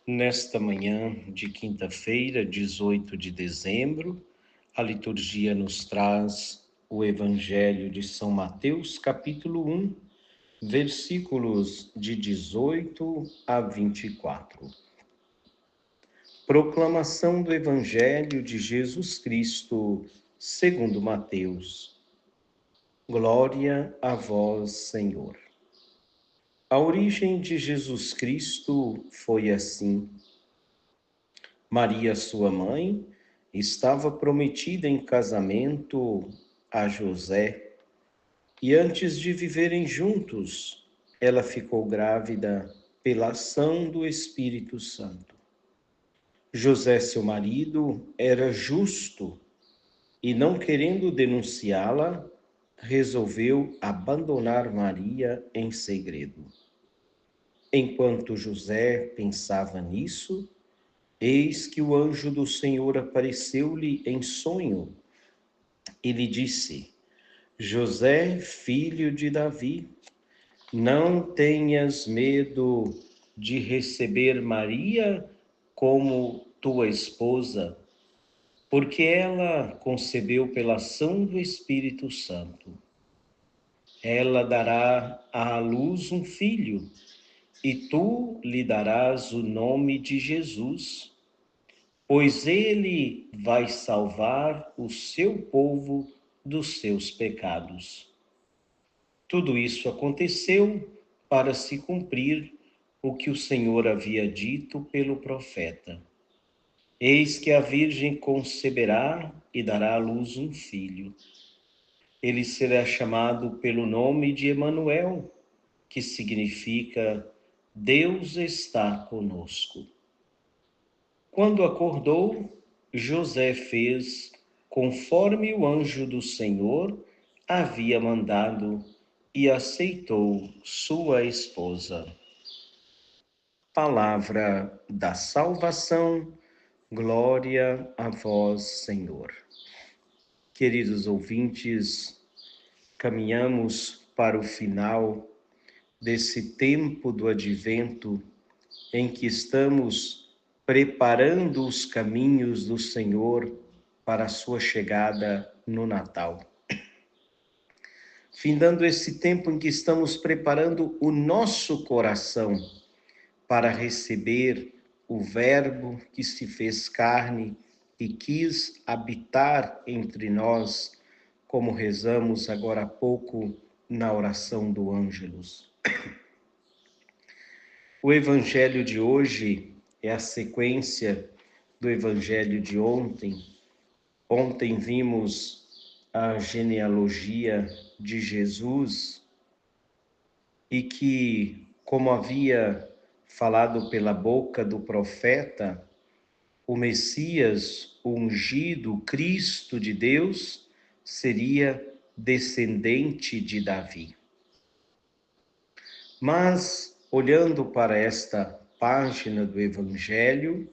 Nesta manhã de quinta-feira, 18 de dezembro, a liturgia nos traz o Evangelho de São Mateus, capítulo 1, versículos de 18 a 24. Proclamação do Evangelho de Jesus Cristo, segundo Mateus. Glória a vós, Senhor. A origem de Jesus Cristo foi assim. Maria, sua mãe, estava prometida em casamento a José, e antes de viverem juntos, ela ficou grávida pela ação do Espírito Santo. José, seu marido, era justo e, não querendo denunciá-la, resolveu abandonar Maria em segredo. Enquanto José pensava nisso, eis que o anjo do Senhor apareceu-lhe em sonho e lhe disse: José, filho de Davi, não tenhas medo de receber Maria como tua esposa, porque ela concebeu pela ação do Espírito Santo. Ela dará à luz um filho, e tu lhe darás o nome de Jesus, pois ele vai salvar o seu povo dos seus pecados. Tudo isso aconteceu para se cumprir o que o Senhor havia dito pelo profeta. Eis que a Virgem conceberá e dará à luz um filho. Ele será chamado pelo nome de Emanuel, que significa Deus está conosco. Quando acordou, José fez conforme o anjo do Senhor havia mandado e aceitou sua esposa. Palavra da salvação, glória a vós, Senhor. Queridos ouvintes, caminhamos para o final desse tempo do advento em que estamos preparando os caminhos do Senhor para a sua chegada no Natal. Findando esse tempo em que estamos preparando o nosso coração para receber o Verbo que se fez carne e quis habitar entre nós, como rezamos agora há pouco na oração do Ângelus. O Evangelho de hoje é a sequência do Evangelho de ontem. Ontem vimos a genealogia de Jesus e que, como havia falado pela boca do profeta, o Messias, o ungido, Cristo de Deus, seria descendente de Davi. Mas, olhando para esta página do Evangelho,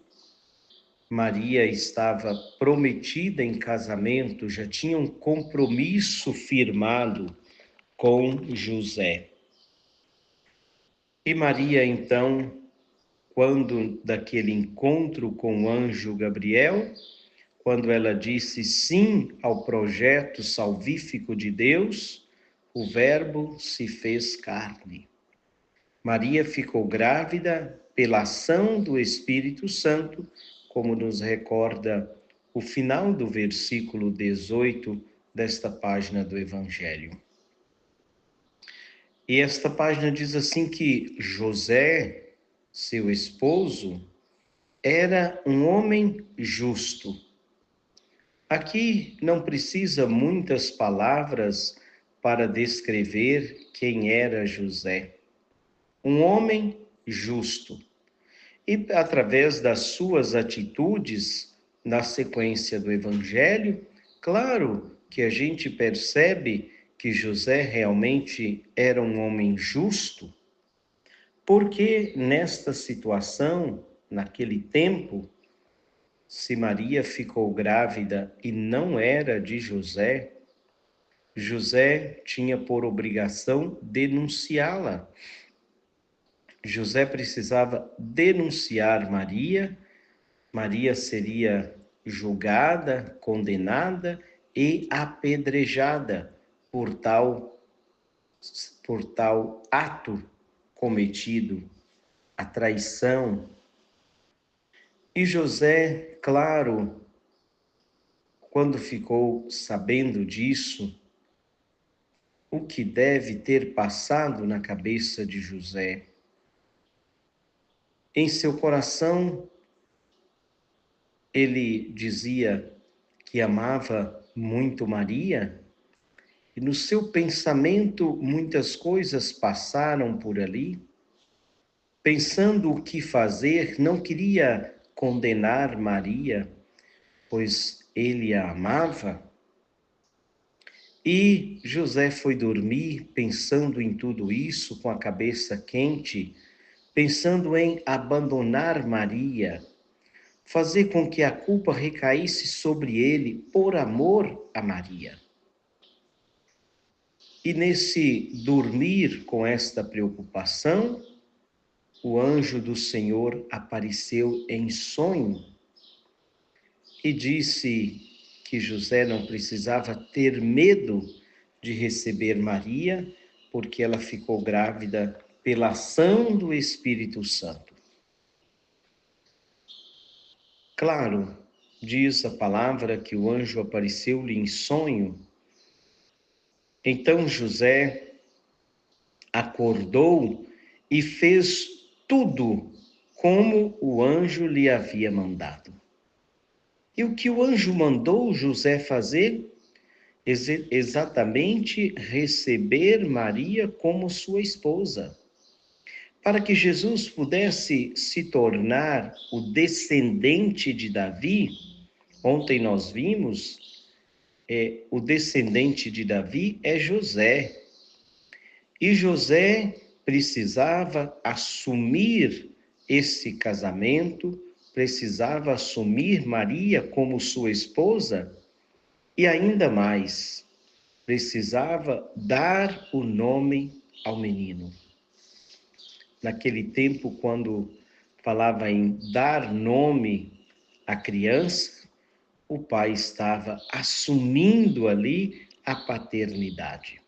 Maria estava prometida em casamento, já tinha um compromisso firmado com José. E Maria, então, quando daquele encontro com o anjo Gabriel, quando ela disse sim ao projeto salvífico de Deus, o Verbo se fez carne. Maria ficou grávida pela ação do Espírito Santo, como nos recorda o final do versículo 18 desta página do Evangelho. E esta página diz assim que José, seu esposo, era um homem justo. Aqui não precisa muitas palavras para descrever quem era José. Um homem justo. E através das suas atitudes, na sequência do Evangelho, claro que a gente percebe que José realmente era um homem justo, porque nesta situação, naquele tempo, se Maria ficou grávida e não era de José, José tinha por obrigação denunciá-la. José precisava denunciar Maria, Maria seria julgada, condenada e apedrejada por tal ato cometido, a traição. E José, claro, quando ficou sabendo disso, o que deve ter passado na cabeça de José? Em seu coração, ele dizia que amava muito Maria, e no seu pensamento muitas coisas passaram por ali. Pensando o que fazer, não queria condenar Maria, pois ele a amava. E José foi dormir pensando em tudo isso, com a cabeça quente, pensando em abandonar Maria, fazer com que a culpa recaísse sobre ele por amor a Maria. E nesse dormir com esta preocupação, o anjo do Senhor apareceu em sonho e disse que José não precisava ter medo de receber Maria, porque ela ficou grávida pela ação do Espírito Santo. Claro, diz a palavra que o anjo apareceu-lhe em sonho. Então José acordou e fez tudo como o anjo lhe havia mandado. E o que o anjo mandou José fazer? Exatamente receber Maria como sua esposa, para que Jesus pudesse se tornar o descendente de Davi. Ontem nós vimos, o descendente de Davi é José. E José precisava assumir esse casamento, precisava assumir Maria como sua esposa e ainda mais, precisava dar o nome ao menino. Naquele tempo, quando falava em dar nome à criança, o pai estava assumindo ali a paternidade.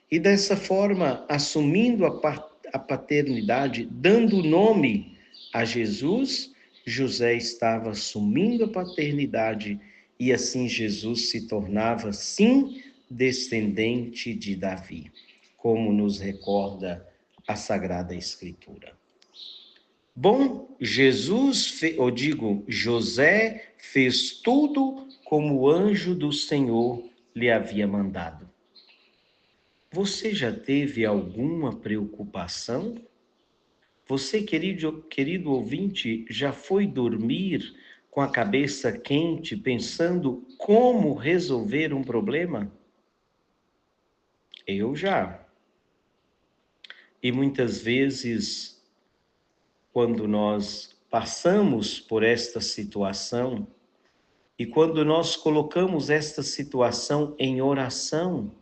E dessa forma, assumindo a paternidade, dando nome a Jesus, José estava assumindo a paternidade e assim Jesus se tornava, sim, descendente de Davi, como nos recorda a Sagrada Escritura. Bom, José fez tudo como o anjo do Senhor lhe havia mandado. Você já teve alguma preocupação? Você, querido ouvinte, já foi dormir com a cabeça quente, pensando como resolver um problema? Eu já. E muitas vezes, quando nós passamos por esta situação, e quando nós colocamos esta situação em oração,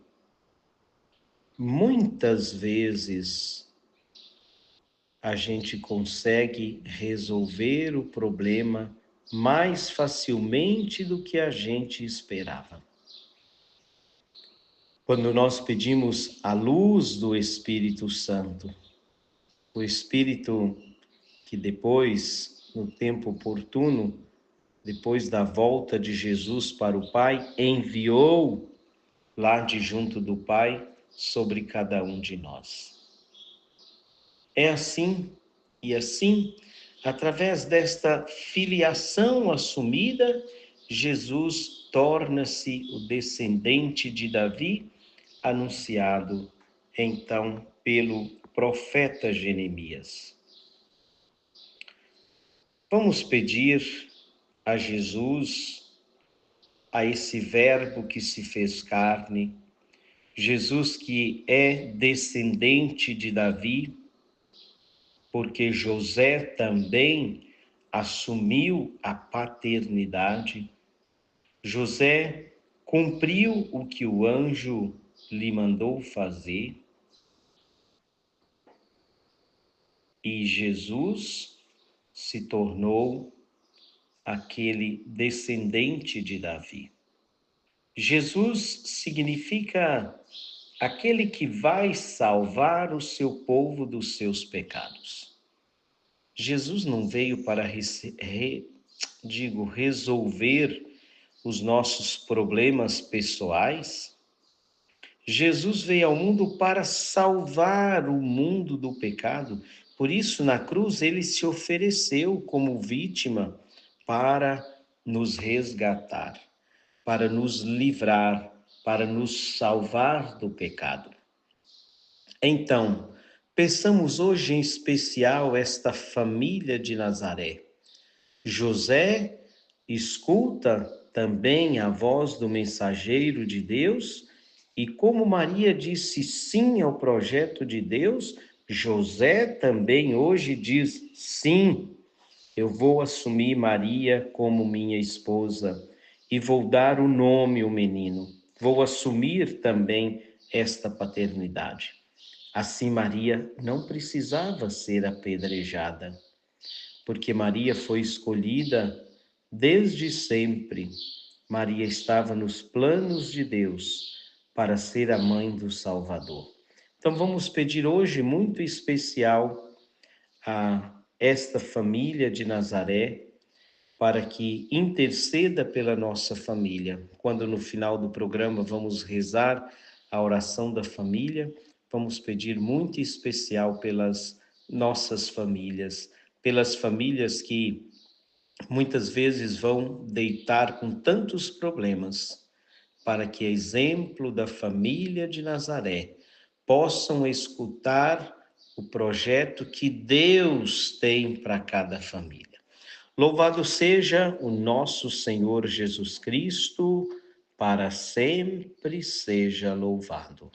muitas vezes a gente consegue resolver o problema mais facilmente do que a gente esperava. Quando nós pedimos a luz do Espírito Santo, o Espírito que depois, no tempo oportuno, depois da volta de Jesus para o Pai, enviou lá de junto do Pai sobre cada um de nós. É assim, e assim, através desta filiação assumida, Jesus torna-se o descendente de Davi, anunciado então pelo profeta Jeremias. Vamos pedir a Jesus, a esse Verbo que se fez carne, Jesus que é descendente de Davi, porque José também assumiu a paternidade. José cumpriu o que o anjo lhe mandou fazer. e Jesus se tornou aquele descendente de Davi. Jesus significa aquele que vai salvar o seu povo dos seus pecados. Jesus não veio para resolver os nossos problemas pessoais. Jesus veio ao mundo para salvar o mundo do pecado. Por isso, na cruz, ele se ofereceu como vítima para nos resgatar, para nos livrar, para nos salvar do pecado. Então, peçamos hoje em especial esta família de Nazaré. José escuta também a voz do mensageiro de Deus e como Maria disse sim ao projeto de Deus, José também hoje diz sim, eu vou assumir Maria como minha esposa e vou dar o nome ao menino. Vou assumir também esta paternidade. Assim, Maria não precisava ser apedrejada, porque Maria foi escolhida desde sempre. Maria estava nos planos de Deus para ser a mãe do Salvador. Então, vamos pedir hoje, muito especial, a esta família de Nazaré, para que interceda pela nossa família. Quando no final do programa vamos rezar a oração da família, vamos pedir muito especial pelas nossas famílias, pelas famílias que muitas vezes vão deitar com tantos problemas, para que, exemplo da família de Nazaré, possam escutar o projeto que Deus tem para cada família. Louvado seja o nosso Senhor Jesus Cristo, para sempre seja louvado.